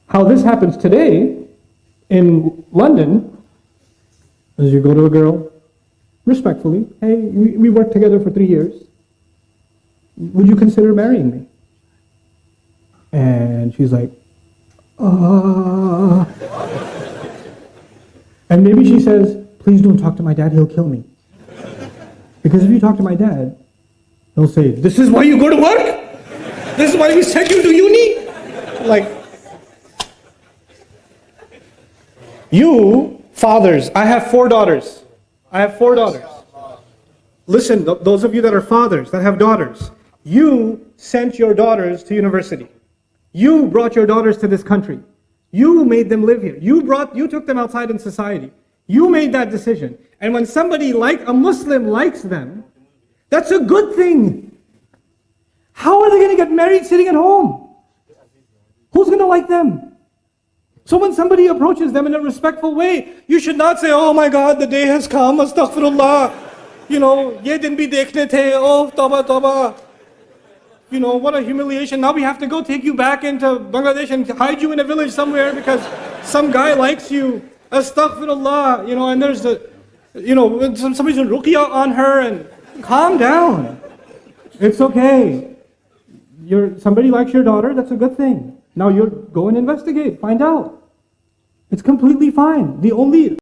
How this happens today in London is you go to a girl, respectfully, hey, we worked together for 3 years. Would you consider marrying me? And she's like, And maybe she says, please don't talk to my dad, he'll kill me. Because if you talk to my dad, he'll say, this is why you go to work? This is why we sent you to uni? Like, you fathers, I have 4 daughters. Listen, those of you that are fathers, that have daughters, you sent your daughters to university. You brought your daughters to this country. You made them live here. You took them outside in society. You made that decision. And when somebody like a Muslim likes them, that's a good thing. How are they going to get married sitting at home? Who's going to like them? So when somebody approaches them in a respectful way, you should not say, oh my God, the day has come, astaghfirullah. Ye din bhi dekhne the, oh tawbah, tawbah. What a humiliation. Now we have to go take you back into Bangladesh and hide you in a village somewhere because some guy likes you. Astaghfirullah. And there's somebody's doing ruqya on her, and calm down. It's okay. Somebody likes your daughter, that's a good thing. Now you go and investigate, find out. It's completely fine. The only